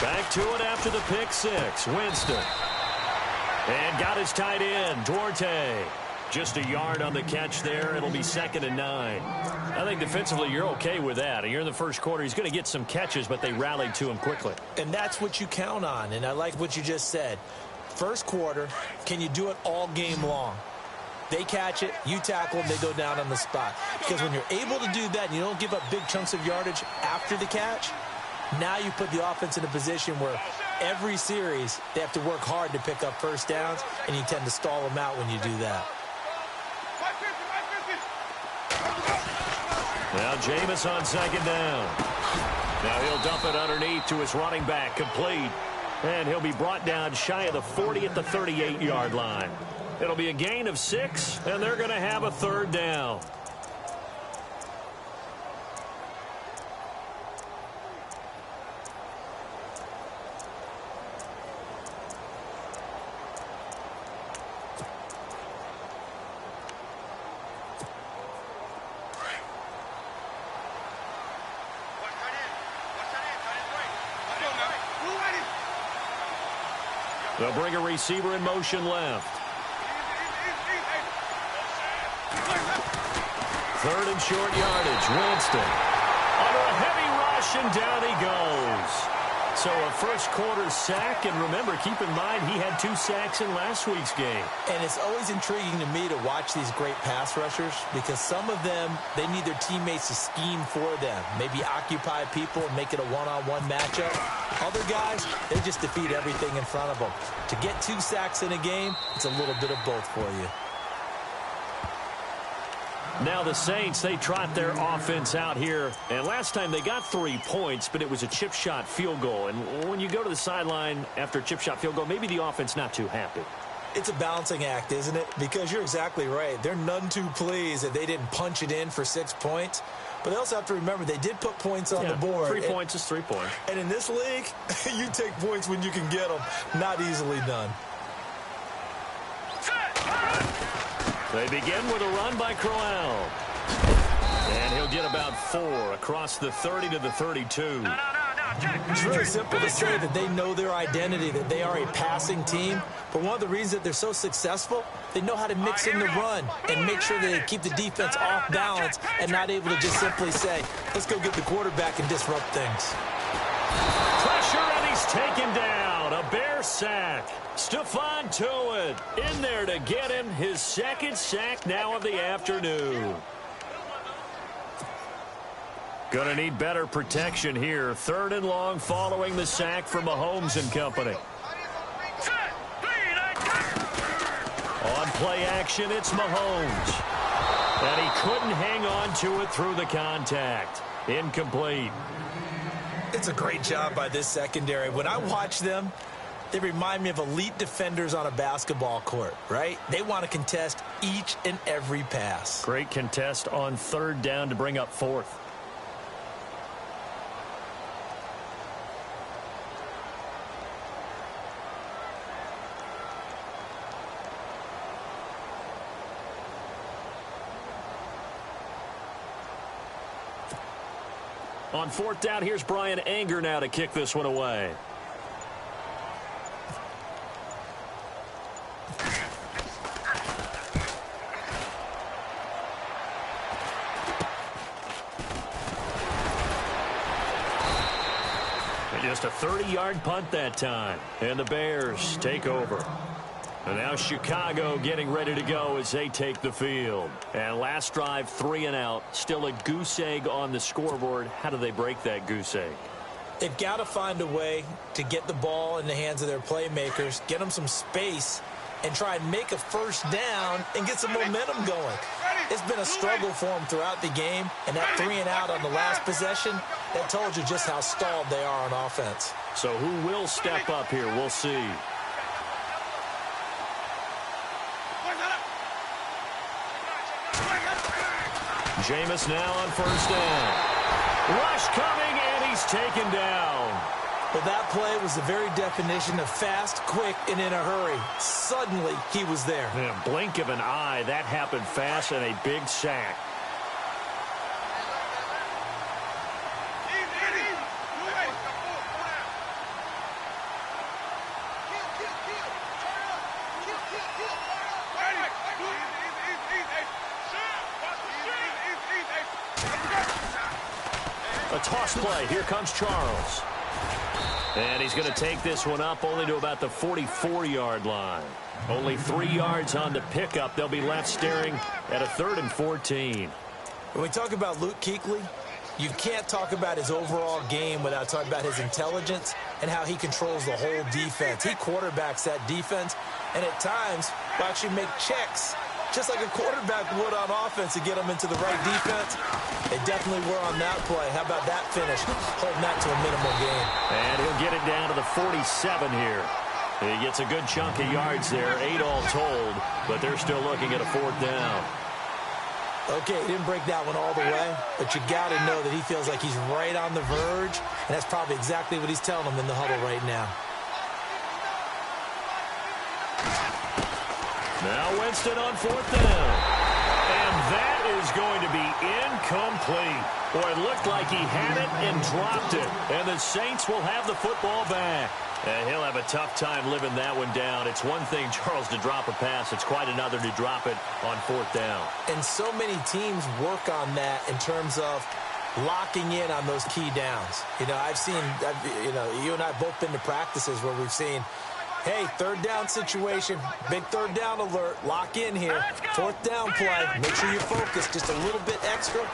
Back to it after the pick six. Winston. And got his tight end, Duarte. Just a yard on the catch there. It'll be 2nd and 9. I think defensively you're okay with that. You're in the first quarter. He's going to get some catches, but they rallied to him quickly. And that's what you count on, and I like what you just said. First quarter, can you do it all game long? They catch it, you tackle them, they go down on the spot. Because when you're able to do that and you don't give up big chunks of yardage after the catch, now you put the offense in a position where every series they have to work hard to pick up first downs, and you tend to stall them out when you do that. Now Jameis on 2nd down. Now he'll dump it underneath to his running back, complete. And he'll be brought down shy of the 40 at the 38-yard line. It'll be a gain of 6, and they're going to have a 3rd down. They'll bring a receiver in motion left. 3rd and short yardage. Winston under a heavy rush, and down he goes. So a first quarter sack, and remember, keep in mind, he had 2 sacks in last week's game. And it's always intriguing to me to watch these great pass rushers because some of them, they need their teammates to scheme for them. Maybe occupy people and make it a one-on-one matchup. Other guys, they just defeat everything in front of them. To get 2 sacks in a game, it's a little bit of both for you. Now the Saints, they trot their offense out here. And last time they got 3 points, but it was a chip shot field goal. And when you go to the sideline after a chip shot field goal, maybe the offense not too happy. It's a balancing act, isn't it? Because you're exactly right. They're none too pleased that they didn't punch it in for 6 points. But they also have to remember they did put points on the board. 3 points is 3 points. And in this league, you take points when you can get them. Not easily done. They begin with a run by Crowell. And he'll get about 4 across the 30 to the 32. It's really simple to say that they know their identity, that they are a passing team. But one of the reasons that they're so successful, they know how to mix in the run and make sure that they keep the defense off balance and not able to just simply say, let's go get the quarterback and disrupt things. Pressure, and he's taken down. A Bear sack. Stephon Tuitt in there to get him his 2nd sack now of the afternoon. Going to need better protection here. 3rd and long following the sack from Mahomes and company. On play action, it's Mahomes. And he couldn't hang on to it through the contact. Incomplete. It's a great job by this secondary. When I watch them, they remind me of elite defenders on a basketball court, right? They want to contest each and every pass. Great contest on 3rd down to bring up 4th. On 4th down, here's Brian Anger now to kick this one away. Just a 30-yard punt that time. And the Bears take over. And now Chicago getting ready to go as they take the field. And last drive, 3 and out. Still a goose egg on the scoreboard. How do they break that goose egg? They've got to find a way to get the ball in the hands of their playmakers, get them some space, and try and make a first down and get some momentum going. It's been a struggle for them throughout the game, and that 3 and out on the last possession, that told you just how stalled they are on offense. So who will step up here? We'll see. Jameis now on 1st down. Rush coming, and he's taken down. Well, that play was the very definition of fast, quick, and in a hurry. Suddenly, he was there. In a blink of an eye, that happened fast, and a big sack. A toss play. Here comes Charles. And he's going to take this one up only to about the 44-yard line. Only 3 yards on the pickup. They'll be left staring at a 3rd and 14. When we talk about Luke Kuechly, you can't talk about his overall game without talking about his intelligence and how he controls the whole defense. He quarterbacks that defense, and at times will actually make checks, just like a quarterback would on offense, to get them into the right defense. They definitely were on that play. How about that finish, holding that to a minimal gain? And he'll get it down to the 47 here. He gets a good chunk of yards there, 8 all told, but they're still looking at a 4th down. Okay, he didn't break that one all the way, but you got to know that he feels like he's right on the verge, and that's probably exactly what he's telling them in the huddle right now. Now Winston on 4th down. And that is going to be incomplete. Boy, it looked like he had it and dropped it. And the Saints will have the football back. And he'll have a tough time living that one down. It's one thing, Charles, to drop a pass. It's quite another to drop it on 4th down. And so many teams work on that in terms of locking in on those key downs. You know, you and I have both been to practices where we've seen, hey, 3rd down situation, big 3rd down alert, lock in here, 4th down play, make sure you focus just a little bit extra.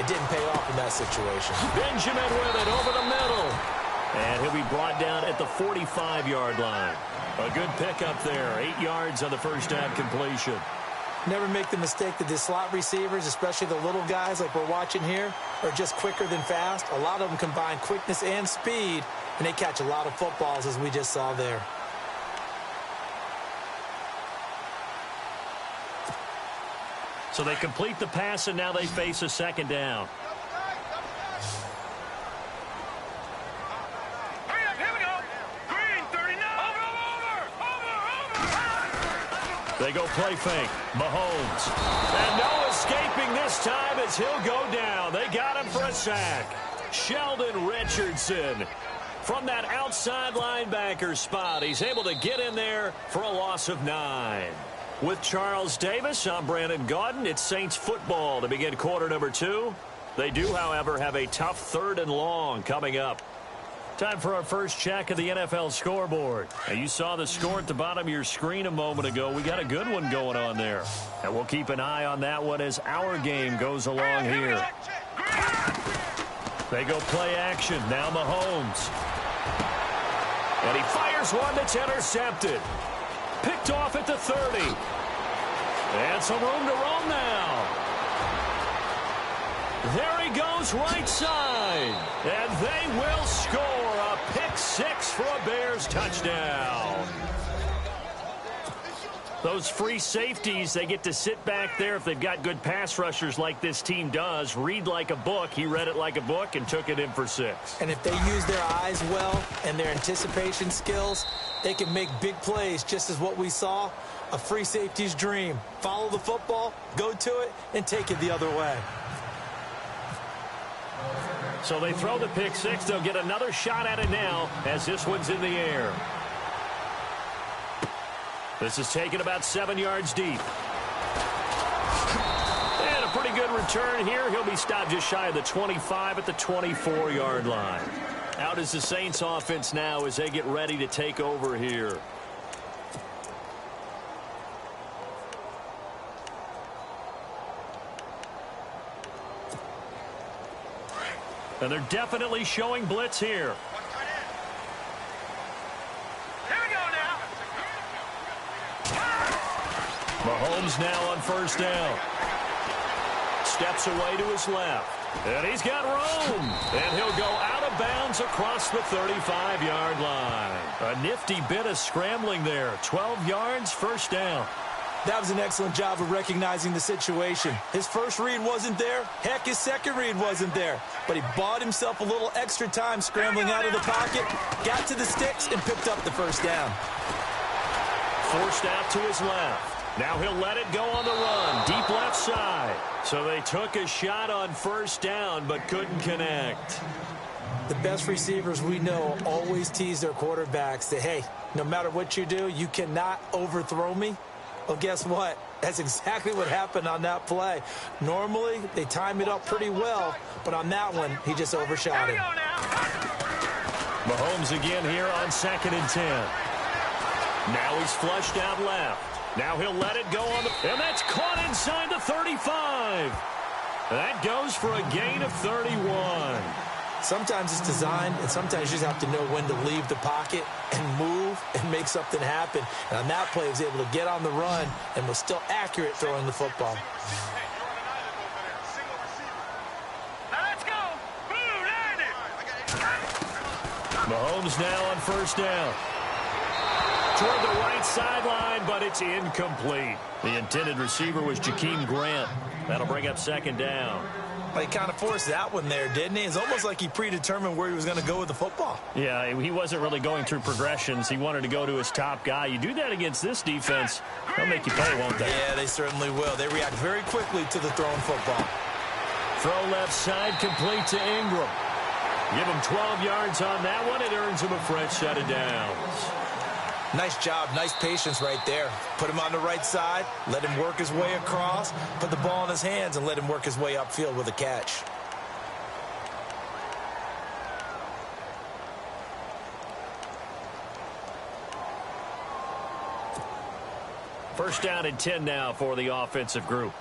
It didn't pay off in that situation. Benjamin with it over the middle. And he'll be brought down at the 45-yard line. A good pickup there, 8 yards on the first down completion. Never make the mistake that the slot receivers, especially the little guys like we're watching here, are just quicker than fast. A lot of them combine quickness and speed, and they catch a lot of footballs, as we just saw there. So they complete the pass, and now they face a 2nd down. They go play fake. Mahomes. And no escaping this time as he'll go down. They got him for a sack. Sheldon Richardson from that outside linebacker spot. He's able to get in there for a loss of 9. With Charles Davis, I'm Brandon Gaudin. It's Saints football to begin quarter number 2. They do, however, have a tough 3rd and long coming up. Time for our first check of the NFL scoreboard. Now, you saw the score at the bottom of your screen a moment ago. We got a good one going on there. And we'll keep an eye on that one as our game goes along here. They go play action. Now Mahomes. And he fires one that's intercepted. Picked off at the 30. And some room to roam now. There he goes right side. And they will score a pick 6 for a Bears touchdown. Those free safeties, they get to sit back there if they've got good pass rushers like this team does. Read like a book. He read it like a book and took it in for 6. And if they use their eyes well and their anticipation skills, they can make big plays, just as what we saw, a free safety's dream. Follow the football, go to it, and take it the other way. So they throw the pick 6. They'll get another shot at it now as this one's in the air. This is taken about 7 yards deep. And a pretty good return here. He'll be stopped just shy of the 25 at the 24-yard line. Out is the Saints offense now as they get ready to take over here. And they're definitely showing blitz here. Mahomes now on first down. Steps away to his left. And he's got room. And he'll go out of bounds across the 35-yard line. A nifty bit of scrambling there. 12 yards, first down. That was an excellent job of recognizing the situation. His first read wasn't there. Heck, his second read wasn't there. But he bought himself a little extra time scrambling out of the pocket, got to the sticks, and picked up the first down. Forced out to his left. Now he'll let it go on the run, deep left side. So they took a shot on first down, but couldn't connect. The best receivers we know always tease their quarterbacks that, hey, no matter what you do, you cannot overthrow me. Well, guess what? That's exactly what happened on that play. Normally, they time it up pretty well, but on that one, he just overshot it. Mahomes again here on 2nd and 10. Now he's flushed out left. Now he'll let it go on and that's caught inside the 35. That goes for a gain of 31. Sometimes it's designed, and sometimes you just have to know when to leave the pocket and move and make something happen. And on that play, he was able to get on the run and was still accurate throwing the football. Mahomes now on 1st down. Toward the right sideline, but it's incomplete. The intended receiver was Jakeem Grant. That'll bring up 2nd down. Well, he kind of forced that one there, didn't he? It's almost like he predetermined where he was going to go with the football. Yeah, he wasn't really going through progressions. He wanted to go to his top guy. You do that against this defense, they'll make you pay, won't they? Yeah, they certainly will. They react very quickly to the thrown football. Throw left side, complete to Ingram. Give him 12 yards on that one. It earns him a fresh set of downs. Nice job, nice patience right there. Put him on the right side, let him work his way across, put the ball in his hands, and let him work his way upfield with a catch. First down and 10 now for the offensive group.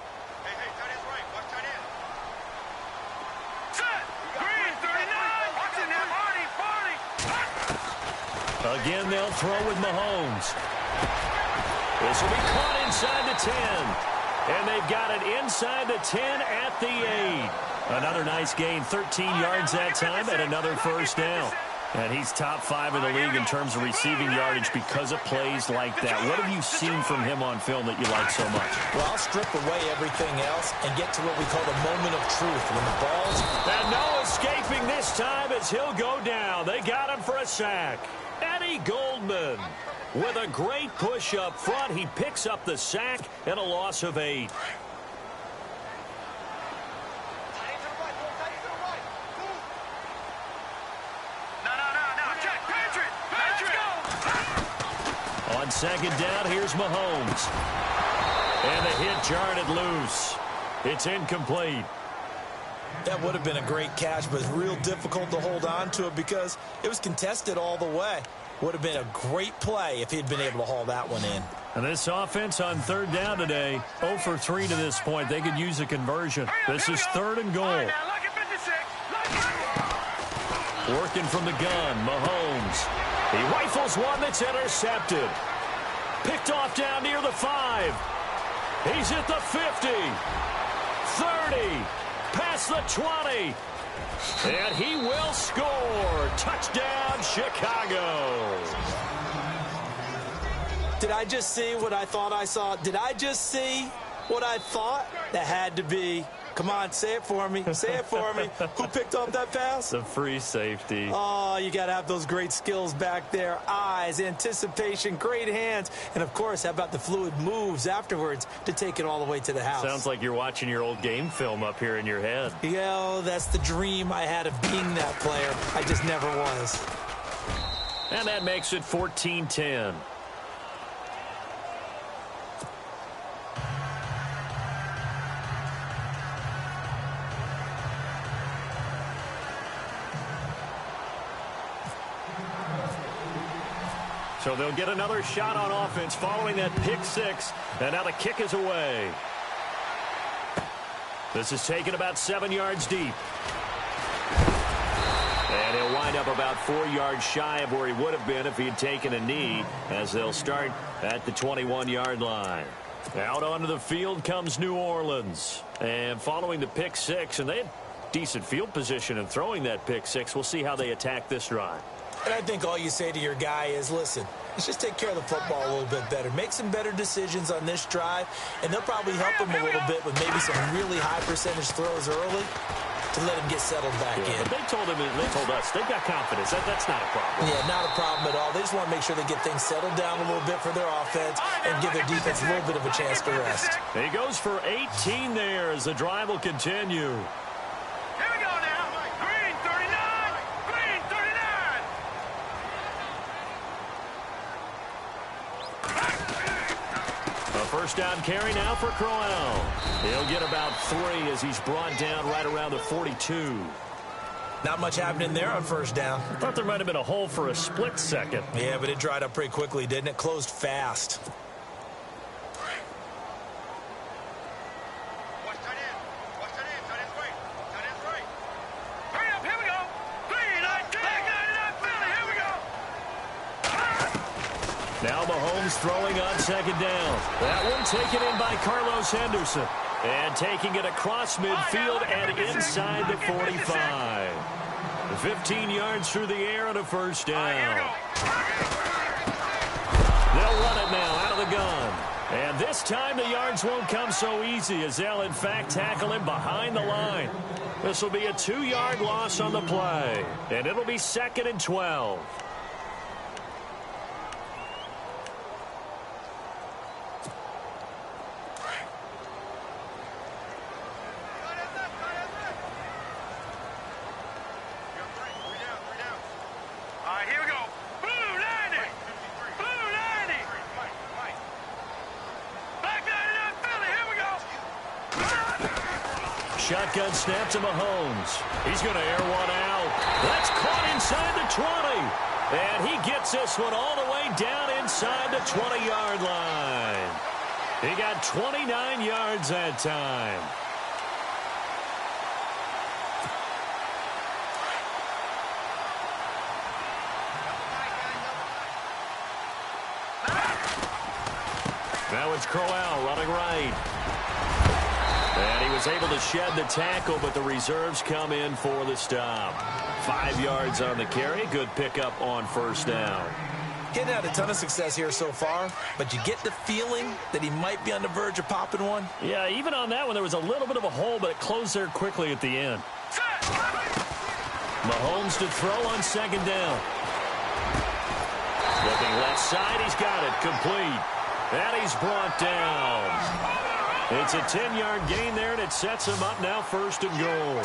Again, they'll throw with Mahomes. This will be caught inside the 10. And they've got it inside the 10 at the 8. Another nice gain, 13 yards that time, and another first down. And he's top 5 in the league in terms of receiving yardage because of plays like that. What have you seen from him on film that you like so much? Well, I'll strip away everything else and get to what we call the moment of truth. When the ball's... And no escaping this time as he'll go down. They got him for a sack. Eddie Goldman with a great push up front. He picks up the sack and a loss of 8. On 2nd down, here's Mahomes. And the hit jarred it loose. It's incomplete. That would have been a great catch, but it's real difficult to hold on to it because it was contested all the way. Would have been a great play if he'd been able to haul that one in. And this offense on 3rd down today, 0 for 3 to this point. They could use a conversion. This is 3rd and goal. Working from the gun, Mahomes. He rifles one that's intercepted. Picked off down near the 5. He's at the 50. 30. Past the 20. And he will score. Touchdown, Chicago. Did I just see what I thought I saw? Did I just see what I thought? That had to be. Come on, say it for me. Say it for me. Who picked up that pass? The free safety. Oh, you got to have those great skills back there. Eyes, anticipation, great hands. And, of course, how about the fluid moves afterwards to take it all the way to the house? Sounds like you're watching your old game film up here in your head. Yeah, that's the dream I had of being that player. I just never was. And that makes it 14-10. So they'll get another shot on offense following that pick 6. And now the kick is away. This is taken about 7 yards deep. And he'll wind up about 4 yards shy of where he would have been if he had taken a knee, as they'll start at the 21-yard line. Out onto the field comes New Orleans. And following the pick 6, and they had decent field position in throwing that pick 6. We'll see how they attack this drive. And I think all you say to your guy is, listen, let's just take care of the football a little bit better. Make some better decisions on this drive, and they'll probably help him a little bit with maybe some really high percentage throws early to let him get settled back in. But they told him, and they told us, they've got confidence. That's not a problem. Yeah, not a problem at all. They just want to make sure they get things settled down a little bit for their offense and give their defense a little bit of a chance to rest. He goes for 18 there as the drive will continue. first down carry now for Crowell. He'll get about 3 as he's brought down right around the 42. Not much happening there on first down. I thought there might have been a hole for a split second. Yeah, but it dried up pretty quickly, didn't it? Closed fast. Now Mahomes throwing on second down. That one taken in by Carlos Henderson. And taking it across midfield and inside the 45. 15 yards through the air on a first down. They'll run it now out of the gun. And this time the yards won't come so easy as they'll in fact tackle him behind the line. This will be a 2-yard loss on the play. And it'll be 2nd and 12. Shotgun snap to Mahomes. He's going to air one out. That's caught inside the 20. And he gets this one all the way down inside the 20-yard line. He got 29 yards that time. Now it's Crowell running right. And he was able to shed the tackle, but the reserves come in for the stop. 5 yards on the carry. Good pickup on first down. Getting out a ton of success here so far, but you get the feeling that he might be on the verge of popping one. Yeah, even on that one, there was a little bit of a hole, but it closed there quickly at the end. Mahomes to throw on second down. Looking left side, he's got it. Complete. And he's brought down. It's a 10-yard gain there, and it sets him up now 1st and goal.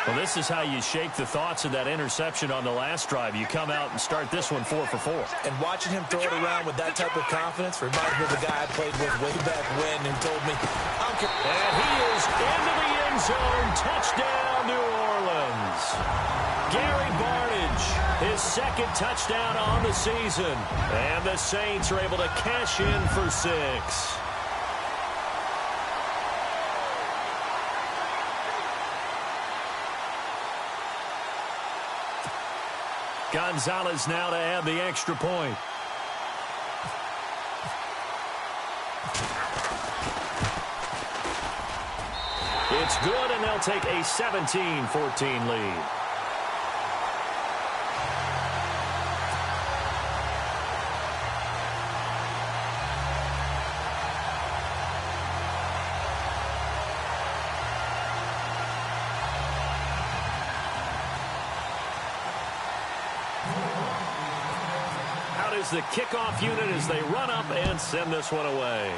Well, this is how you shake the thoughts of that interception on the last drive. You come out and start this one 4 for 4. And watching him throw it around with that type of confidence reminds me of the guy I played with way back when who told me, and he is into the end zone. Touchdown, New Orleans. Gary Barnidge, his 2nd touchdown on the season. And the Saints are able to cash in for 6. Gonzalez now to add the extra point. It's good, and they'll take a 17-14 lead. The kickoff unit as they run up and send this one away.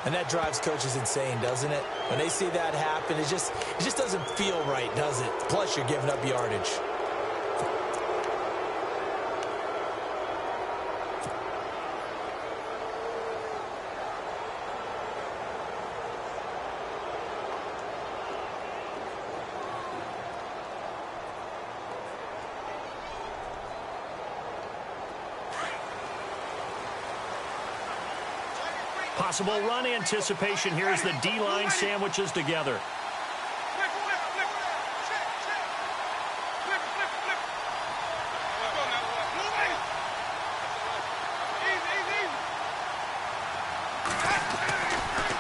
And that drives coaches insane, doesn't it? When they see that happen, it just doesn't feel right, does it? Plus, you're giving up yardage. Possible run anticipation here as the D-line sandwiches together.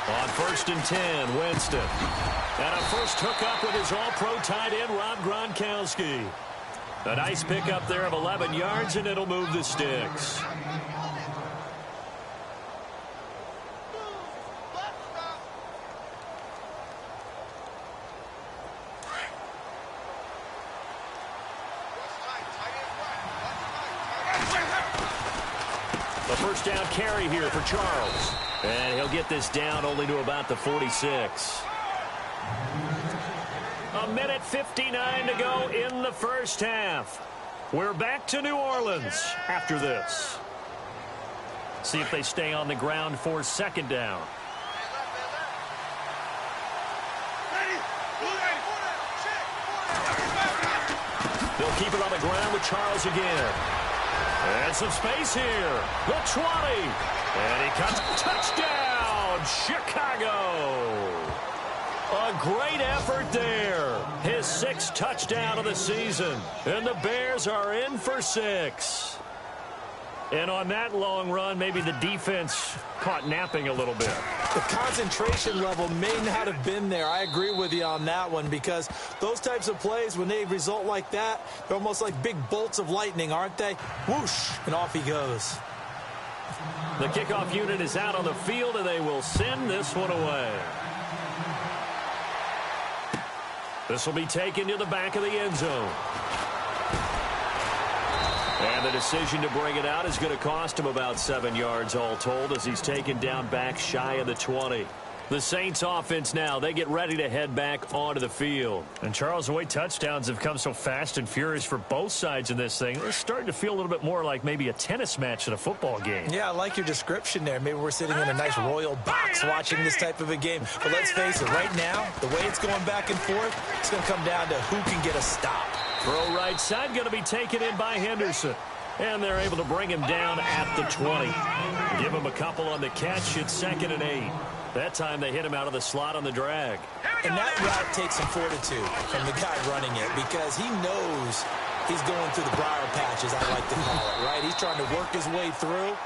On 1st and 10, Winston. And a first hookup with his all-pro tight end, Rob Gronkowski. A nice pickup there of 11 yards, and it'll move the sticks. First down carry here for Charles. And he'll get this down only to about the 46. A minute 59 to go in the first half. We're back to New Orleans after this. See if they stay on the ground for second down. They'll keep it on the ground with Charles again. And some space here. The 20. And he comes. Touchdown, Chicago. A great effort there. His 6th touchdown of the season. And the Bears are in for 6. And on that long run, maybe the defense caught napping a little bit. The concentration level may not have been there. I agree with you on that one, because those types of plays, when they result like that, they're almost like big bolts of lightning, aren't they? Whoosh, and off he goes. The kickoff unit is out on the field, and they will send this one away. This will be taken to the back of the end zone. And the decision to bring it out is going to cost him about 7 yards all told, as he's taken down back shy of the 20. The Saints offense now, they get ready to head back onto the field. And Charles, the way touchdowns have come so fast and furious for both sides in this thing, it's starting to feel a little bit more like maybe a tennis match in a football game. Yeah, I like your description there. Maybe we're sitting in a nice royal box watching this type of a game. But let's face it, right now, the way it's going back and forth, it's going to come down to who can get a stop. Throw right side, going to be taken in by Henderson. And they're able to bring him down at the 20. Give him a couple on the catch. It's 2nd and 8. That time they hit him out of the slot on the drag. And that route takes some fortitude from the guy running it, because he knows he's going through the briar patch, as I like to call it, right? He's trying to work his way through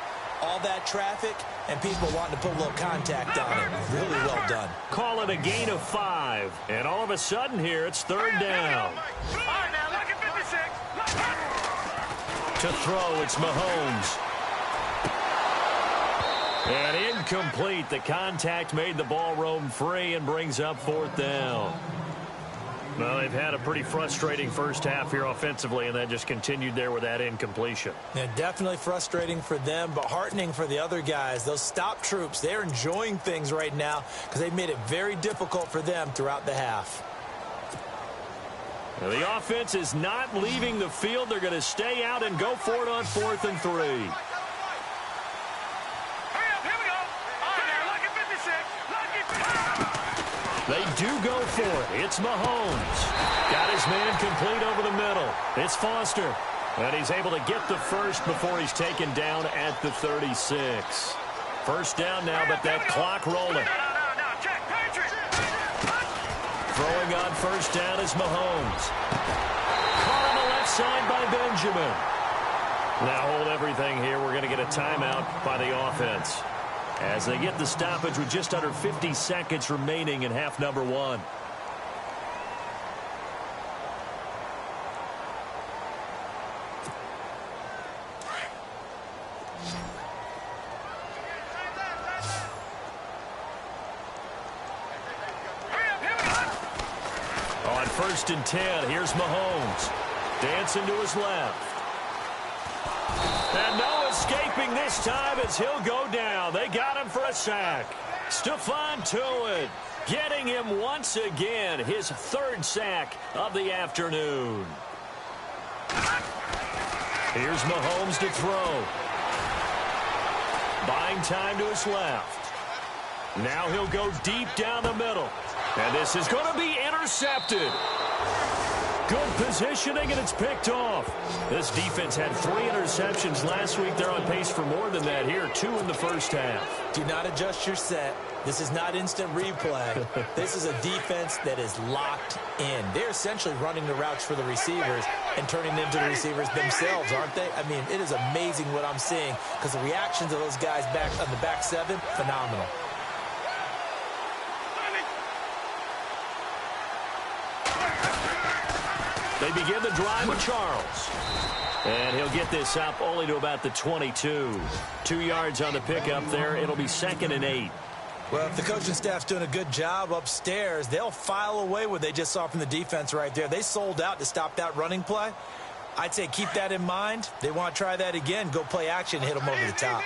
all that traffic and people wanting to put a little contact on it. Really well done. Call it a gain of 5. And all of a sudden here, it's 3rd down. To throw, it's Mahomes. And incomplete. The contact made the ball roam free and brings up 4th down. Well, they've had a pretty frustrating first half here offensively, and that just continued there with that incompletion. Yeah, definitely frustrating for them, but heartening for the other guys. Those stop troops, they're enjoying things right now because they've made it very difficult for them throughout the half. Now, the offense is not leaving the field. They're going to stay out and go for it on 4th and 3. They do go for it. It's Mahomes. Got his man complete over the middle. It's Foster. And he's able to get the first before he's taken down at the 36. First down now, but that clock rolling. Throwing on first down is Mahomes. Caught on the left side by Benjamin. Now hold everything here. We're going to get a timeout by the offense, as they get the stoppage with just under 50 seconds remaining in half number 1. On 1st and 10, here's Mahomes. Dancing to his left. And no escaping this time as he'll go down. They got him for a sack. Stephon Tuitt getting him once again, his 3rd sack of the afternoon. Here's Mahomes to throw. Buying time to his left. Now he'll go deep down the middle. And this is going to be intercepted. Good positioning, and it's picked off. This defense had 3 interceptions last week. They're on pace for more than that here, 2 in the first half. Do not adjust your set. This is not instant replay. This is a defense that is locked in. They're essentially running the routes for the receivers and turning them to the receivers themselves, aren't they? I mean, it is amazing what I'm seeing, because the reactions of those guys back on the back 7, phenomenal. They begin the drive with Charles. And he'll get this up only to about the 22. 2 yards on the pickup there. It'll be 2nd and 8. Well, if the coaching staff's doing a good job upstairs, they'll file away what they just saw from the defense right there. They sold out to stop that running play. I'd say keep that in mind. They want to try that again. Go play action, hit them over the top.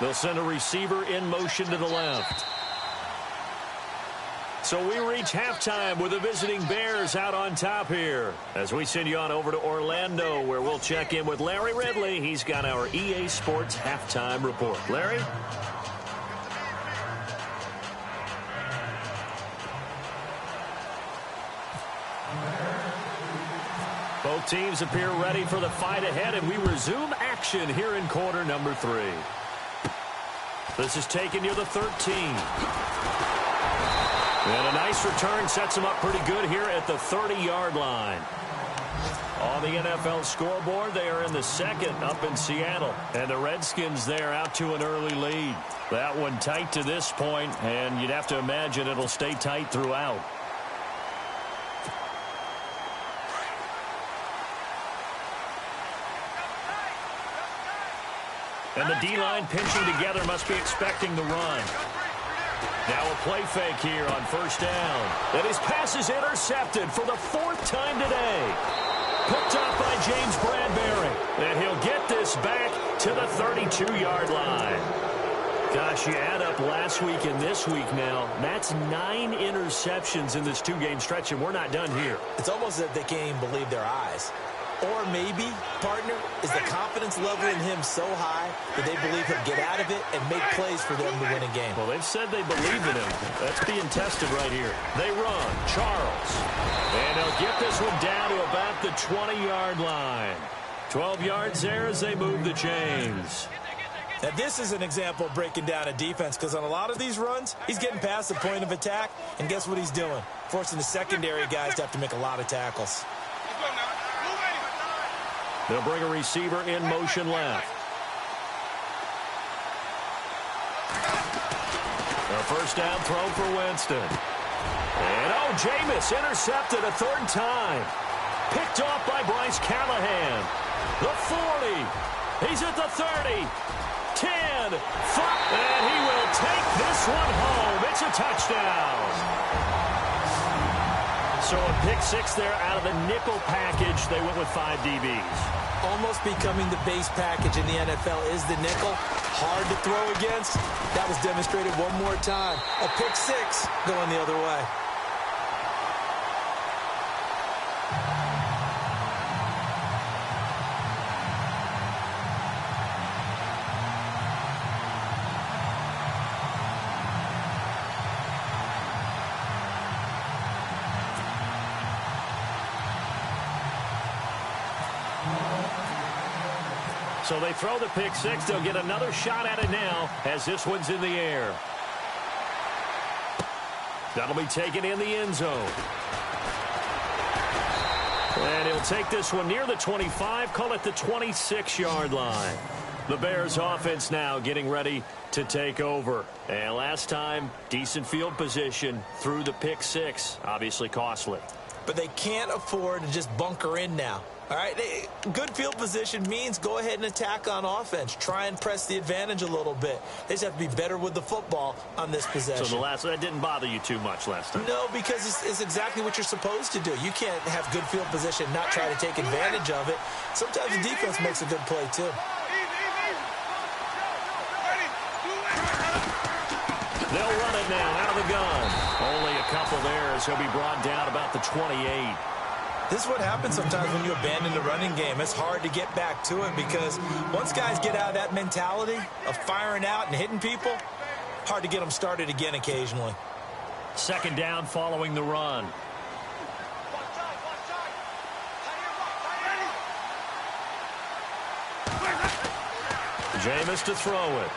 They'll send a receiver in motion to the left. So we reach halftime with the visiting Bears out on top here. As we send you on over to Orlando, where we'll check in with Larry Ridley. He's got our EA Sports halftime report. Larry? Both teams appear ready for the fight ahead, and we resume action here in quarter number 3. This is taken near the 13. And a nice return sets them up pretty good here at the 30-yard line. On the NFL scoreboard, they are in the second up in Seattle. And the Redskins there out to an early lead. That one tight to this point, and you'd have to imagine it'll stay tight throughout. And the D-line pinching together must be expecting the run. Now a play fake here on first down. And his pass is intercepted for the 4th time today. Picked up by James Bradbury. And he'll get this back to the 32-yard line. Gosh, you add up last week and this week now. That's 9 interceptions in this 2-game stretch, and we're not done here. It's almost as if they can't even believe their eyes. Or maybe, partner, is the confidence level in him so high that they believe he'll get out of it and make plays for them to win a game. Well, they've said they believe in him. That's being tested right here. They run. Charles. And they'll get this one down to about the 20-yard line. 12 yards there as they move the chains. Now, this is an example of breaking down a defense, because on a lot of these runs, he's getting past the point of attack, and guess what he's doing? Forcing the secondary guys to have to make a lot of tackles. They'll bring a receiver in motion left. A first down throw for Winston. And, Jameis intercepted a 3rd time. Picked off by Bryce Callahan. The 40. He's at the 30. 10. 5. And he will take this one home. It's a touchdown. So a pick 6 there out of the nickel package. They went with 5 DBs. Almost becoming the base package in the NFL is the nickel. Hard to throw against. That was demonstrated one more time. A pick 6 going the other way. So they throw the pick 6. They'll get another shot at it now as this one's in the air. That'll be taken in the end zone. And he'll take this one near the 25, call it the 26-yard line. The Bears offense now getting ready to take over. And last time, decent field position through the pick 6, obviously costly. But they can't afford to just bunker in now. All right, good field position means go ahead and attack on offense. Try and press the advantage a little bit. They just have to be better with the football on this possession. So that didn't bother you too much last time? No, because it's exactly what you're supposed to do. You can't have good field position and not try to take advantage of it. Sometimes the defense makes a good play, too. They'll run it now out of the gun. Only a couple there as he'll be brought down about the 28. This is what happens sometimes when you abandon the running game. It's hard to get back to it because once guys get out of that mentality of firing out and hitting people, hard to get them started again occasionally. 2nd down following the run. Jameis to throw it.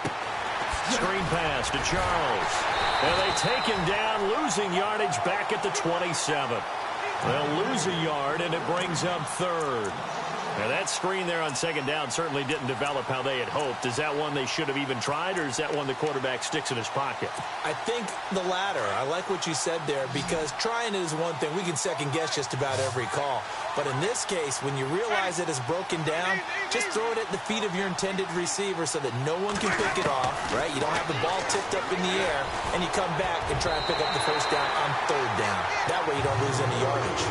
Screen pass to Charles. And they take him down, losing yardage back at the 27. They'll lose a yard, and it brings up 3rd. Now, that screen there on 2nd down certainly didn't develop how they had hoped. Is that one they should have even tried, or is that one the quarterback sticks in his pocket? I think the latter. I like what you said there, because trying it is one thing. We can second-guess just about every call. But in this case, when you realize it is broken down, just throw it at the feet of your intended receiver so that no one can pick it off, right? You don't have the ball tipped up in the air, and you come back and try and pick up the first down on 3rd down. That way you don't lose any yardage.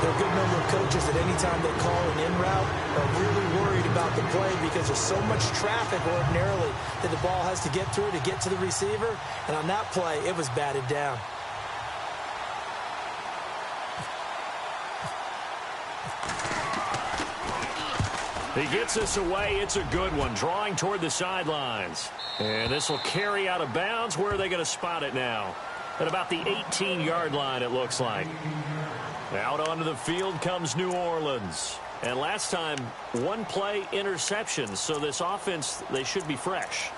There are a good number of coaches that any time they call an in route are really worried about the play because there's so much traffic ordinarily that the ball has to get through to get to the receiver. And on that play, it was batted down. He gets this away. It's a good one, drawing toward the sidelines. And this will carry out of bounds. Where are they going to spot it now? At about the 18-yard line, it looks like. Out onto the field comes New Orleans. And last time, one-play interception. So this offense, they should be fresh.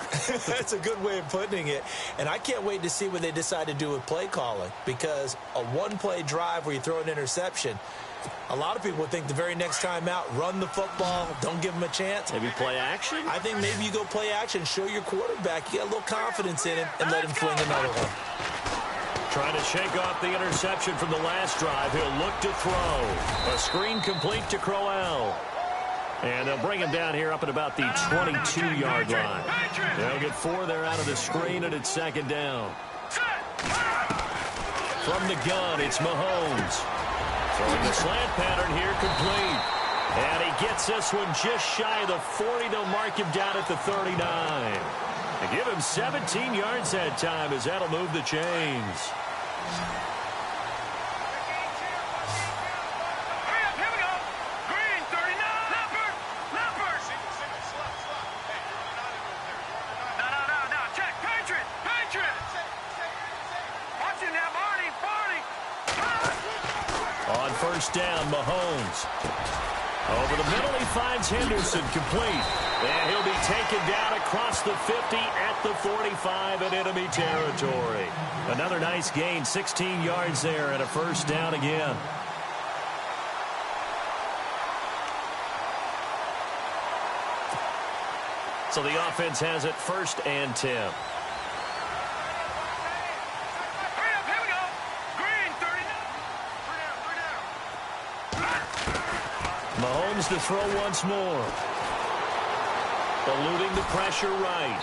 That's a good way of putting it. And I can't wait to see what they decide to do with play calling. Because a one-play drive where you throw an interception, a lot of people think the very next time out, run the football, don't give them a chance. Maybe play action? I think maybe you go play action, show your quarterback you got a little confidence in him, and let him fling another one. Trying to shake off the interception from the last drive. He'll look to throw. A screen complete to Crowell. And they'll bring him down here up at about the 22-yard line. They'll get 4 there out of the screen, and it's second down. From the gun, it's Mahomes. Throwing the slant pattern here, complete. And he gets this one just shy of the 40. They'll mark him down at the 39. They give him 17 yards that time as that'll move the chains. On first down, Mahomes. Over the middle, he finds Henderson, complete. And he'll be taken down across the 50 at the 45 in enemy territory. Another nice gain, 16 yards there and a first down again. So the offense has it first and 10. Mahomes to throw once more. Eluding the pressure right.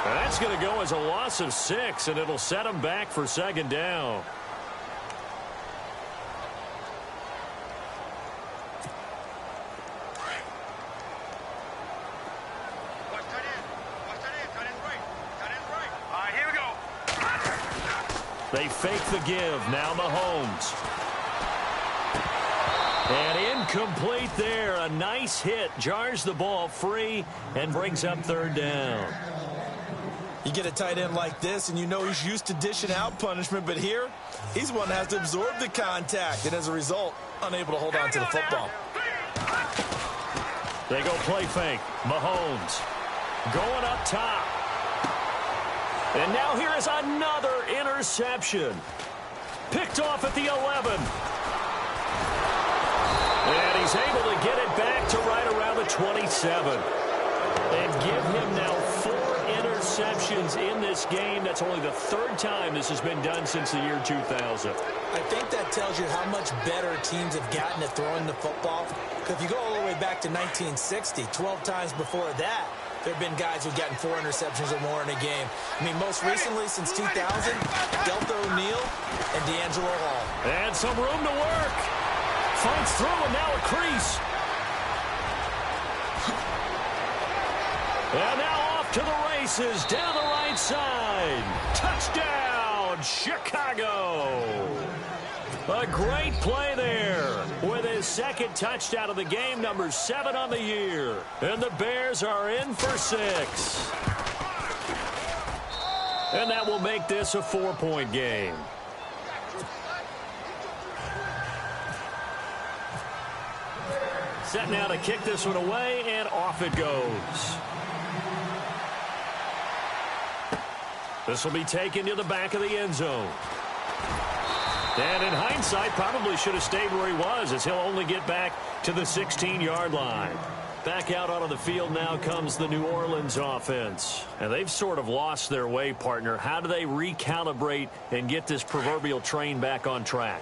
And that's going to go as a loss of 6, and it'll set him back for second down. They fake the give. Now Mahomes. And incomplete there. A nice hit. Jars the ball free and brings up third down. You get a tight end like this, and you know he's used to dishing out punishment, but here, he's one that has to absorb the contact, and as a result, unable to hold on to the football. They go play fake. Mahomes going up top. And now here is another interception. Picked off at the 11. And he's able to get it back to right around the 27. And give him now 4 interceptions in this game. That's only the 3rd time this has been done since the year 2000. I think that tells you how much better teams have gotten at throwing the football. Because if you go all the way back to 1960, 12 times before that, there have been guys who've gotten 4 interceptions or more in a game. I mean, most recently, since 2000, Delta O'Neal and D'Angelo Hall. And some room to work. Finds through, and now a crease. And now off to the races, down the right side. Touchdown, Chicago. A great play there with his 2nd touchdown of the game, number 7 on the year. And the Bears are in for 6. And that will make this a 4-point game. Set now to kick this one away, and off it goes. This will be taken to the back of the end zone. And in hindsight, probably should have stayed where he was, as he'll only get back to the 16-yard line. Back out onto the field now comes the New Orleans offense. And they've sort of lost their way, partner. How do they recalibrate and get this proverbial train back on track?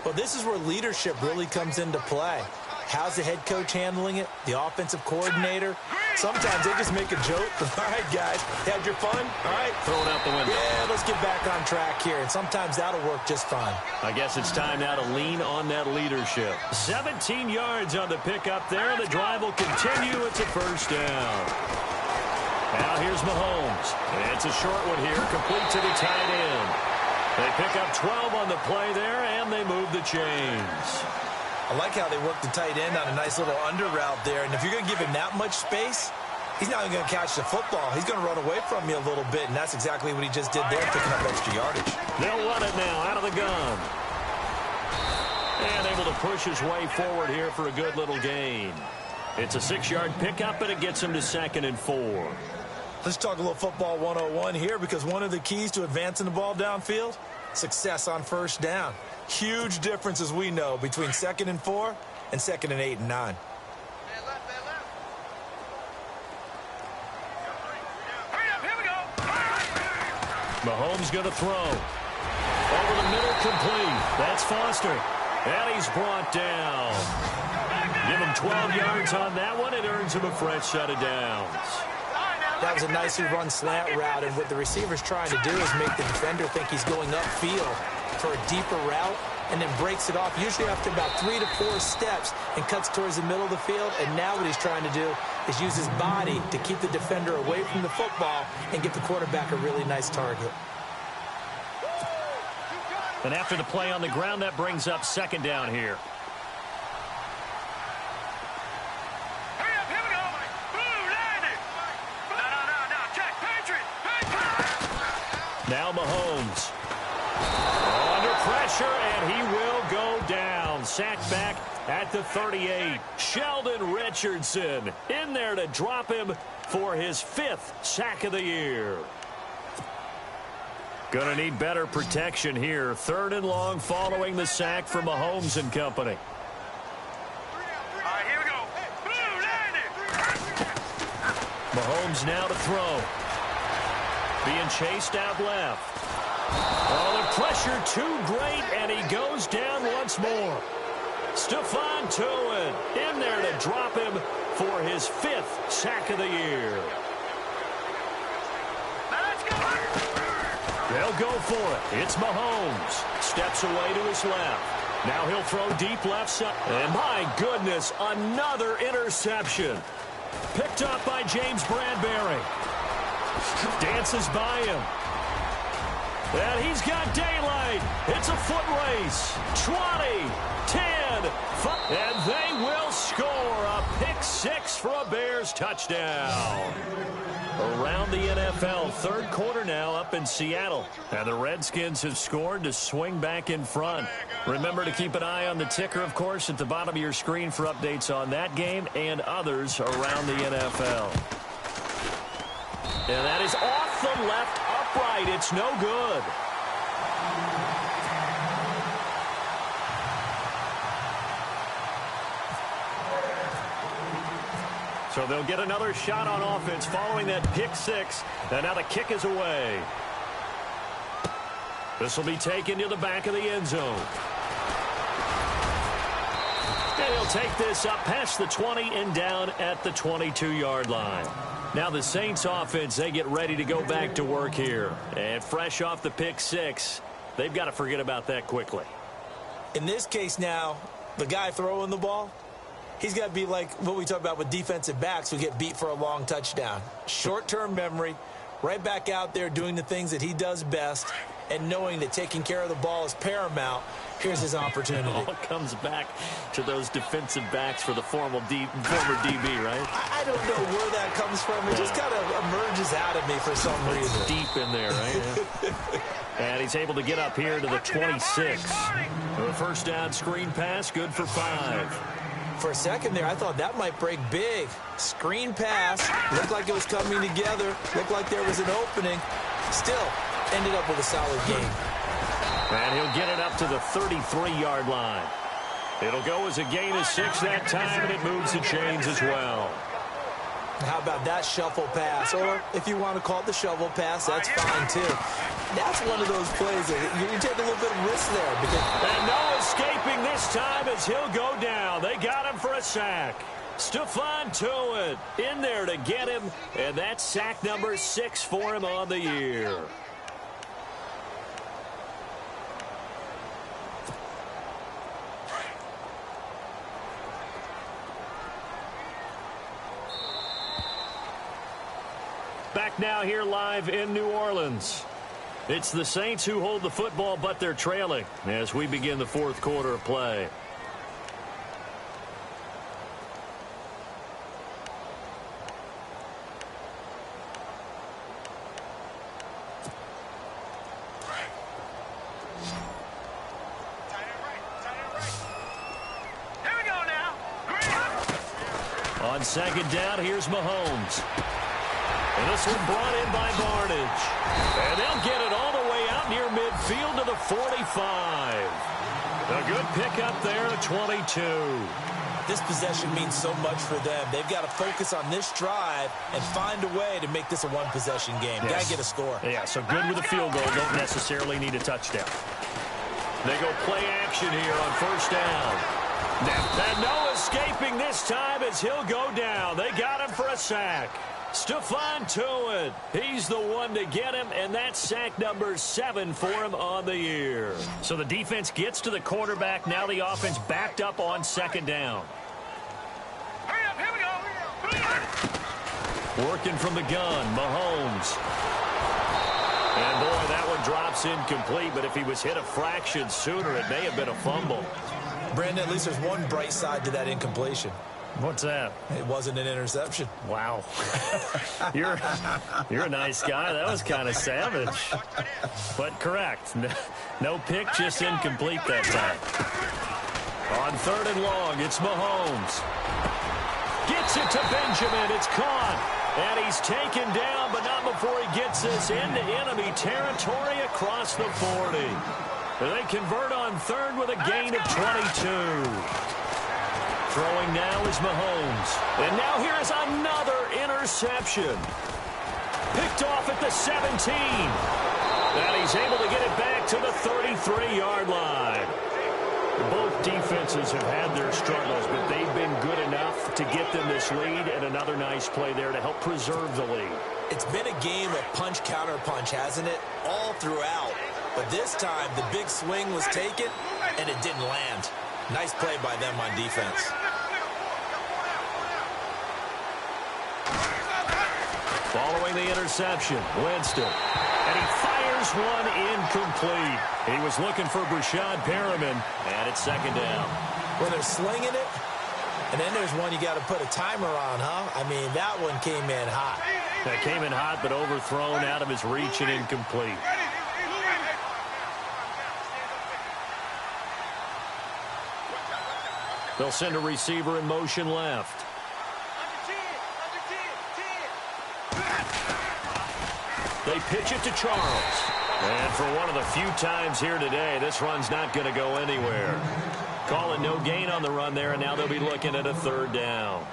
Well, this is where leadership really comes into play. How's the head coach handling it? The offensive coordinator? Sometimes they just make a joke. All right, guys, had your fun? All right. Throw it out the window. Yeah, let's get back on track here. And sometimes that'll work just fine. I guess it's time now to lean on that leadership. 17 yards on the pickup there. The drive will continue. It's a first down. Now here's Mahomes. It's a short one here, complete to the tight end. They pick up 12 on the play there, and they move the chains. I like how they work the tight end on a nice little under route there. And if you're going to give him that much space, he's not even going to catch the football. He's going to run away from you a little bit, and that's exactly what he just did there, picking up extra yardage. They'll run it now out of the gun. And able to push his way forward here for a good little gain. It's a 6-yard pickup, and it gets him to 2nd and 4. Let's talk a little football 101 here, because one of the keys to advancing the ball downfield, success on first down. Huge difference, as we know, between 2nd and 4 and 2nd and 8 and 9. Mahomes going to throw. Over the middle, complete. That's Foster. And he's brought down. Give him 12 yards on that one. It earns him a fresh set of downs. That was a nicely run slant route, and what the receiver's trying to do is make the defender think he's going upfield for a deeper route, and then breaks it off, usually after about 3 to 4 steps, and cuts towards the middle of the field. And now what he's trying to do is use his body to keep the defender away from the football and get the quarterback a really nice target. And after the play on the ground, that brings up 2nd down here. Now Mahomes. Under pressure, and he will go down. Sacked back at the 38. Sheldon Richardson in there to drop him for his 5th sack of the year. Going to need better protection here. 3rd and long following the sack for Mahomes and company. Here we go. Mahomes now to throw. Being chased out left. Oh, the pressure too great, and he goes down once more. Stephon Tuitt in there to drop him for his 5th sack of the year. They'll go for it. It's Mahomes. Steps away to his left. Now he'll throw deep left side. And my goodness, another interception. Picked up by James Bradbury. Dances by him. And he's got daylight. It's a foot race. 20, 10, 5. And they will score a pick 6 for a Bears touchdown. Around the NFL, 3rd quarter now up in Seattle. And the Redskins have scored to swing back in front. Remember to keep an eye on the ticker, of course, at the bottom of your screen for updates on that game and others around the NFL. And that is off the left upright. It's no good. So they'll get another shot on offense following that pick 6. And now the kick is away. This will be taken to the back of the end zone. And he'll take this up past the 20 and down at the 22-yard line. Now the Saints offense, they get ready to go back to work here. And fresh off the pick 6, they've got to forget about that quickly. In this case now, the guy throwing the ball, he's got to be like what we talk about with defensive backs who get beat for a long touchdown. Short-term memory, right back out there doing the things that he does best, and knowing that taking care of the ball is paramount. Here's his opportunity. It all comes back to those defensive backs for the former DB, right? I don't know where that comes from. It just kind of emerges out of me for some reason. It's deep in there, right? And he's able to get up here to the 26. The first down screen pass, good for 5. For a second there, I thought that might break big. Screen pass, looked like it was coming together, looked like there was an opening. Still, ended up with a solid game. And he'll get it up to the 33-yard line. It'll go as a gain of 6 that time, and it moves the chains as well. How about that shuffle pass? Or if you want to call it the shovel pass, that's fine too. That's one of those plays that you take a little bit of risk there. And no escaping this time as he'll go down. They got him for a sack. Stephon Tuitt in there to get him, and that's sack number 6 for him on the year. Back now here live in New Orleans. It's the Saints who hold the football, but they're trailing as we begin the 4th quarter of play. On second down, here's Mahomes. And this one brought in by Barnage. And they'll get it all the way out near midfield to the 45. A good pickup there at 22. This possession means so much for them. They've got to focus on this drive and find a way to make this a one-possession game. Yes. Got to get a score. Yeah, so good with a field goal. Don't necessarily need a touchdown. They go play action here on first down. And no escaping this time as he'll go down. They got him for a sack. Stephon Tuitt, he's the one to get him, and that's sack number 7 for him on the year. So the defense gets to the quarterback. Now the offense backed up on second down. Working from the gun, Mahomes. And, boy, that one drops incomplete, but if he was hit a fraction sooner, it may have been a fumble. Brandon, at least there's one bright side to that incompletion. What's that? It wasn't an interception. Wow. You're a nice guy. That was kind of savage. But correct. No pick, just incomplete that time. On third and long, it's Mahomes. Gets it to Benjamin. It's caught. And he's taken down, but not before he gets this into enemy territory across the 40. They convert on third with a gain of 22. Throwing now is Mahomes. And now here is another interception. Picked off at the 17. And he's able to get it back to the 33-yard line. Both defenses have had their struggles, but they've been good enough to get them this lead, and another nice play there to help preserve the lead. It's been a game of punch-counter-punch, hasn't it? All throughout. But this time, the big swing was taken, and it didn't land. Nice play by them on defense. Following the interception, Winston. And he fires one incomplete. He was looking for Brashad Perriman, and it's second down. Well, they're slinging it, and then there's one you got to put a timer on, huh? I mean, that one came in hot. That came in hot, but overthrown out of his reach and incomplete. They'll send a receiver in motion left. They pitch it to Charles. And for one of the few times here today, this run's not going to go anywhere. Calling no gain on the run there, and now they'll be looking at a third down.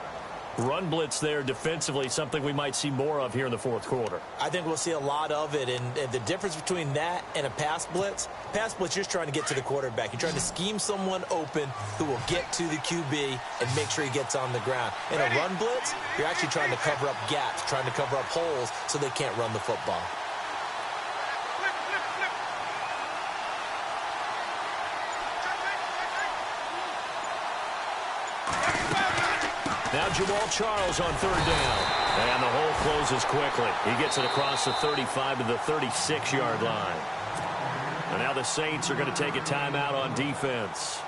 Run blitz there defensively, something we might see more of here in the fourth quarter. I think we'll see a lot of it, and the difference between that and a pass blitz, you're just trying to get to the quarterback. You're trying to scheme someone open who will get to the QB and make sure he gets on the ground. In a run blitz, you're actually trying to cover up gaps, trying to cover up holes so they can't run the football. Now Jamal Charles on third down. And the hole closes quickly. He gets it across the 35 to the 36-yard line. And now the Saints are going to take a timeout on defense.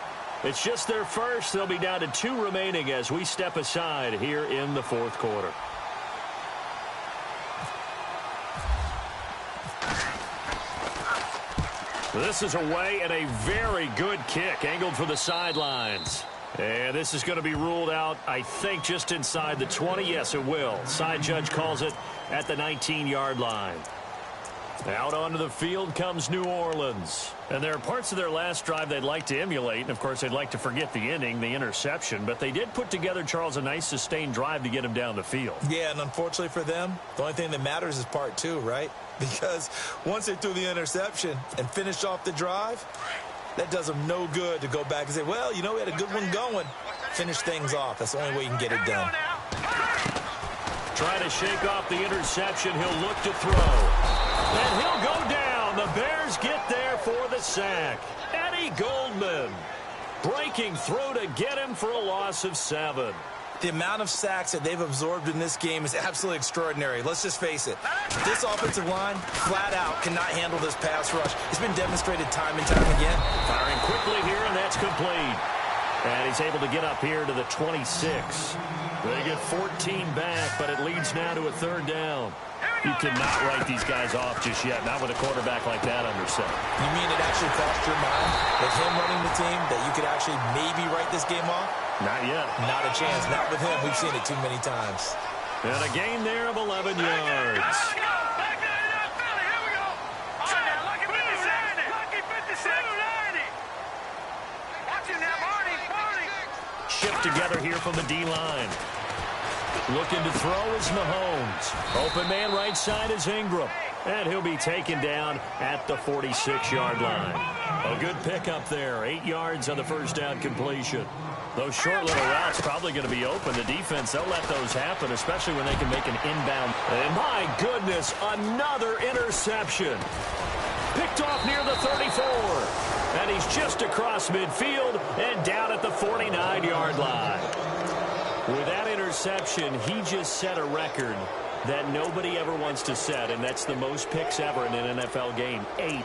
It's just their first. They'll be down to 2 remaining as we step aside here in the fourth quarter. This is away and a very good kick angled for the sidelines. And this is going to be ruled out, I think, just inside the 20. Yes, it will. Side judge calls it at the 19-yard line. Out onto the field comes New Orleans. And there are parts of their last drive they'd like to emulate. And, of course, they'd like to forget the inning, the interception. But they did put together, Charles, a nice sustained drive to get him down the field. Yeah, and unfortunately for them, the only thing that matters is part 2, right? Because once they threw the interception and finished off the drive, that does them no good to go back and say, well, you know, we had a good one going. Finish things off. That's the only way you can get it done. Trying to shake off the interception. He'll look to throw. And he'll go down. The Bears get there for the sack. Eddie Goldman breaking through to get him for a loss of 7. The amount of sacks that they've absorbed in this game is absolutely extraordinary. Let's just face it. This offensive line, flat out, cannot handle this pass rush. It's been demonstrated time and time again. Firing quickly here, and that's complete. And he's able to get up here to the 26. They get 14 back, but it leads now to a third down. You cannot write these guys off just yet, not with a quarterback like that under center. You mean it actually crossed your mind with him running the team that you could actually maybe write this game off? Not yet. Not a chance. Not with him. We've seen it too many times. And a gain there of 11 yards. Shift together here from the D-line. Looking to throw is Mahomes. Open man right side is Ingram. And he'll be taken down at the 46-yard line. A good pickup there. 8 yards on the first down completion. Those short little routes probably going to be open. The defense, they'll let those happen, especially when they can make an inbound. And my goodness, another interception. Picked off near the 34. And he's just across midfield and down at the 49-yard line. With that interception, he just set a record that nobody ever wants to set, and that's the most picks ever in an NFL game. 8.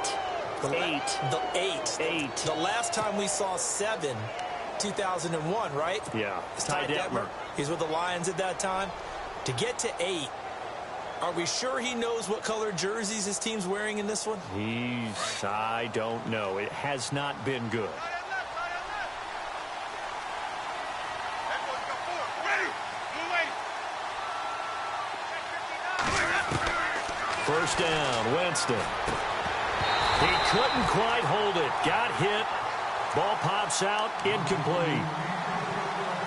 The last time we saw 7, 2001, right? Yeah. It's Ty Detmer. He's with the Lions at that time. To get to 8, are we sure he knows what color jerseys his team's wearing in this one? I don't know. It has not been good. First down, Winston. He couldn't quite hold it. Got hit. Ball pops out, incomplete.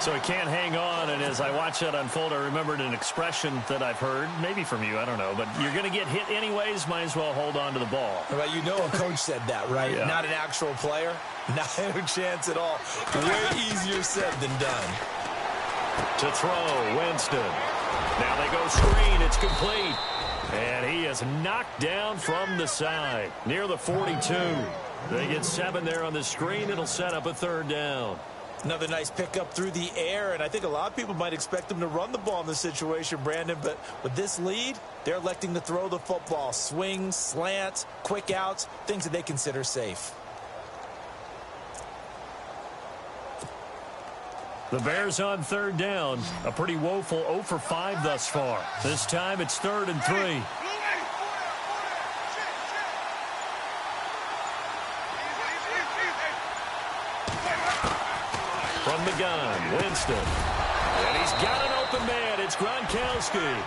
So he can't hang on, and as I watch that unfold, I remembered an expression that I've heard, maybe from you, I don't know, but you're going to get hit anyways, might as well hold on to the ball. Well, you know a coach said that, right? Yeah. Not an actual player. Not a chance at all. Way easier said than done. To throw, Winston. Now they go screen, it's complete. And he is knocked down from the side, near the 42. They get 7 there on the screen. It'll set up a third down. Another nice pickup through the air, and I think a lot of people might expect them to run the ball in this situation, Brandon, but with this lead, they're electing to throw the football. Swings, slants, quick outs, things that they consider safe. The Bears on third down. A pretty woeful 0 for 5 thus far. This time it's 3rd and 3. From the gun, Winston. And he's got an open man. It's Gronkowski.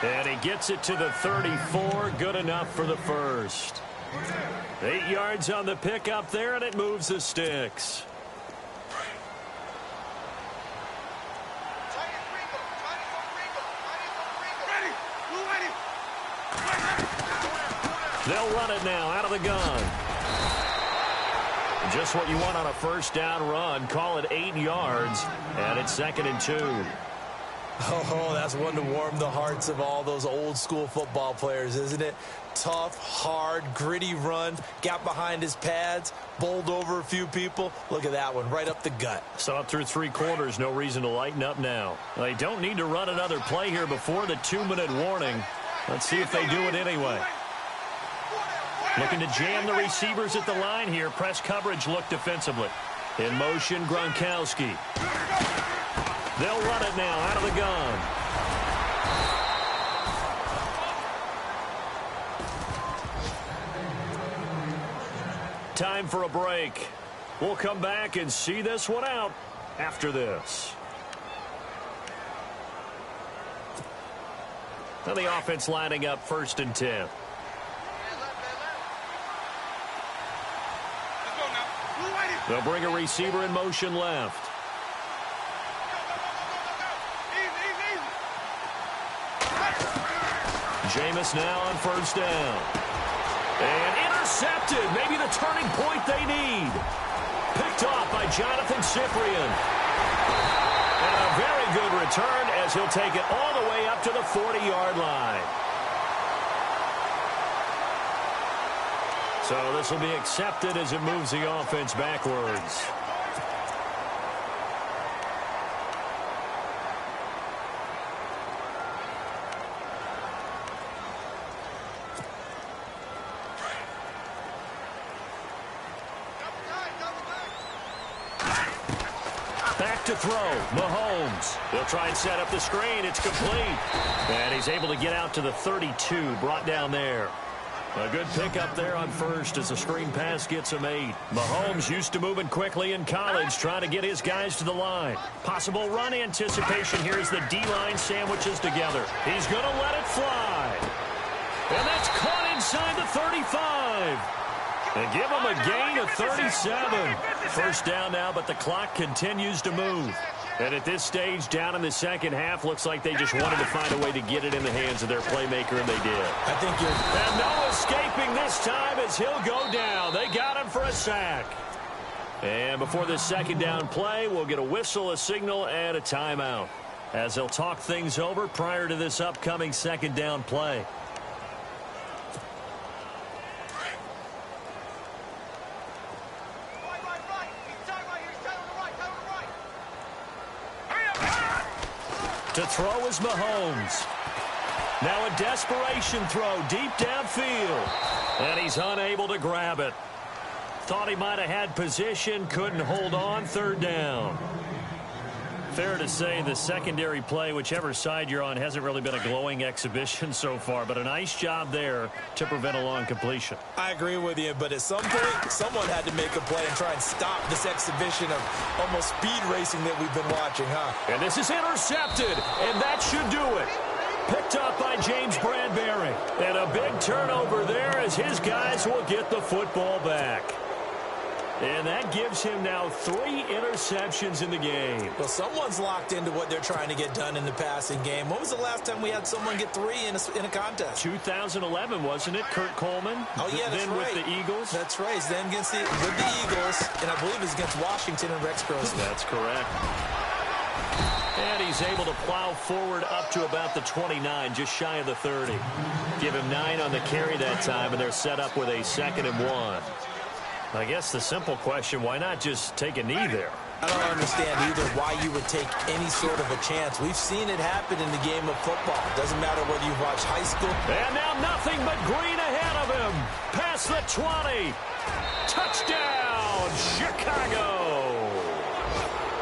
And he gets it to the 34. Good enough for the first. 8 yards on the pickup there, and it moves the sticks. They'll run it now out of the gun. Just what you want on a first down run. Call it 8 yards, and it's 2nd and 2. Oh, that's one to warm the hearts of all those old school football players, isn't it? Tough, hard, gritty run. Got behind his pads, bowled over a few people. Look at that one, right up the gut. Saw it through 3 quarters. No reason to lighten up now. They don't need to run another play here before the 2-minute warning. Let's see if they do it anyway. Looking to jam the receivers at the line here. Press coverage look defensively. In motion, Gronkowski. They'll run it now out of the gun. Time for a break. We'll come back and see this one out after this. Now the offense lining up 1st and 10. They'll bring a receiver in motion left. Jameis now on 1st down. And intercepted. Maybe the turning point they need. Picked off by Jonathan Cyprien. And a very good return as he'll take it all the way up to the 40-yard line. So this will be accepted as it moves the offense backwards. to throw. Mahomes. They'll try and set up the screen. It's complete. And he's able to get out to the 32, brought down there. A good pickup there on first as the screen pass gets him 8. Mahomes used to moving quickly in college, trying to get his guys to the line. Possible run anticipation here as the D-line sandwiches together. He's going to let it fly. And that's caught inside the 35. They give him a gain of 37. First down now, but the clock continues to move. And at this stage, down in the second half, looks like they just wanted to find a way to get it in the hands of their playmaker, and they did. I think you're... And no escaping this time as he'll go down. They got him for a sack. And before this second down play, we'll get a whistle, a signal, and a timeout, as they'll talk things over prior to this upcoming second down play. To throw is Mahomes. Now a desperation throw deep downfield. And he's unable to grab it. Thought he might have had position, couldn't hold on. Third down. Fair to say the secondary play, whichever side you're on, hasn't really been a glowing exhibition so far, but a nice job there to prevent a long completion. I agree with you, but at some point, someone had to make a play and try and stop this exhibition of almost speed racing that we've been watching, huh? And this is intercepted, and that should do it. Picked up by James Bradbury. And a big turnover there as his guys will get the football back. And that gives him now 3 interceptions in the game. Well, someone's locked into what they're trying to get done in the passing game. When was the last time we had someone get 3 in a contest? 2011, wasn't it? Kurt Coleman. Oh, yeah, that's then right. with the Eagles. That's right. Then with the Eagles, and I believe it's against Washington and Rex Grossman. That's correct. And he's able to plow forward up to about the 29, just shy of the 30. Give him 9 on the carry that time, and they're set up with a 2nd and 1. I guess the simple question, why not just take a knee there? I don't understand either why you would take any sort of a chance. We've seen it happen in the game of football. Doesn't matter whether you watch high school. And now nothing but green ahead of him. Past the 20. Touchdown, Chicago.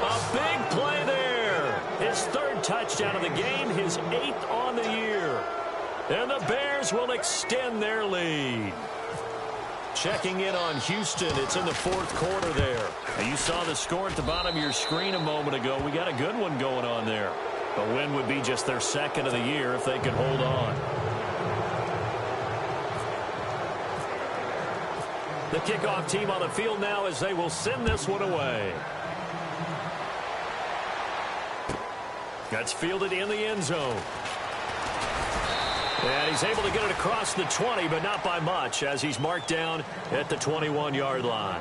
A big play there. His 3rd touchdown of the game, his 8th on the year. And the Bears will extend their lead. Checking in on Houston. It's in the 4th quarter there. Now, you saw the score at the bottom of your screen a moment ago. We got a good one going on there. A win would be just their 2nd of the year if they could hold on. The kickoff team on the field now as they will send this one away. That's fielded in the end zone. And he's able to get it across the 20, but not by much, as he's marked down at the 21-yard line.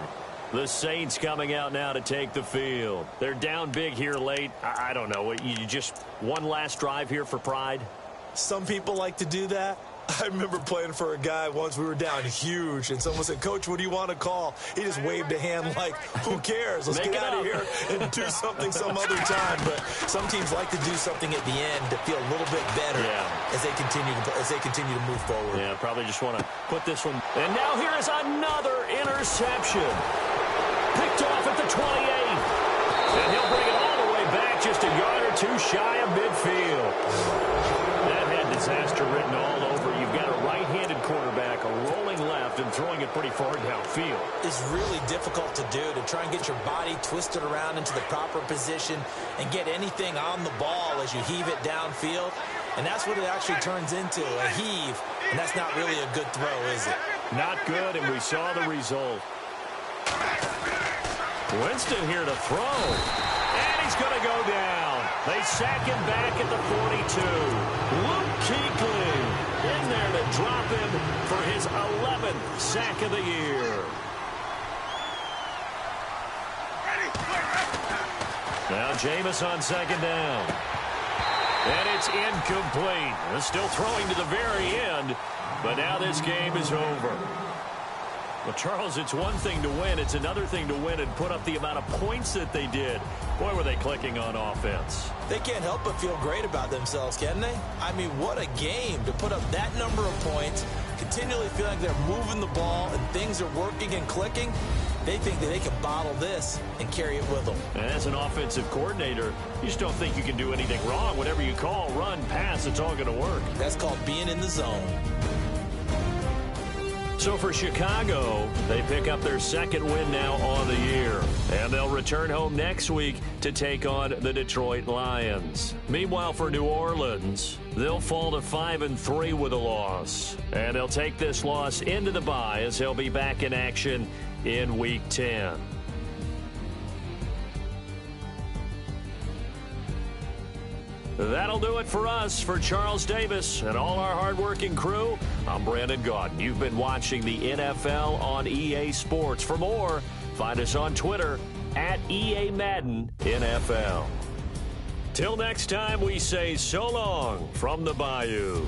The Saints coming out now to take the field. They're down big here late. I don't know. You just one last drive here for pride? Some people like to do that. I remember playing for a guy once. We were down huge, and someone said, "Coach, what do you want to call?" He just waved a hand like, who cares? Let's get out of here and do something some other time. But some teams like to do something at the end to feel a little bit better as they continue to move forward. Yeah, probably just want to put this one. And now here is another interception. Picked off at the 28. And he'll bring it all the way back just a yard or 2 shy of midfield. That had disaster written all over. You've got a right-handed quarterback, a rolling left, and throwing it pretty far downfield. It's really difficult to do, to try and get your body twisted around into the proper position and get anything on the ball as you heave it downfield. And that's what it actually turns into, a heave. And that's not really a good throw, is it? Not good, and we saw the result. Winston here to throw. And he's going to go down. They sack him back at the 42. Luke Kuechly in there to drop him for his 11th sack of the year. Now Jameis on 2nd down. And it's incomplete. They're still throwing to the very end, but now this game is over. Well, Charles, it's one thing to win. It's another thing to win and put up the amount of points that they did. Boy, were they clicking on offense. They can't help but feel great about themselves, can they? I mean, what a game to put up that number of points, continually feeling like they're moving the ball and things are working and clicking. They think that they can bottle this and carry it with them. And as an offensive coordinator, you just don't think you can do anything wrong. Whatever you call, run, pass, it's all going to work. That's called being in the zone. So for Chicago, they pick up their second win now on the year. And they'll return home next week to take on the Detroit Lions. Meanwhile, for New Orleans, they'll fall to 5-3 with a loss. And they'll take this loss into the bye as they'll be back in action in Week 10. That'll do it for us. For Charles Davis and all our hardworking crew, I'm Brandon Gaudin. You've been watching the NFL on EA Sports. For more, find us on Twitter at EA Madden NFL. Till next time, we say so long from the Bayou.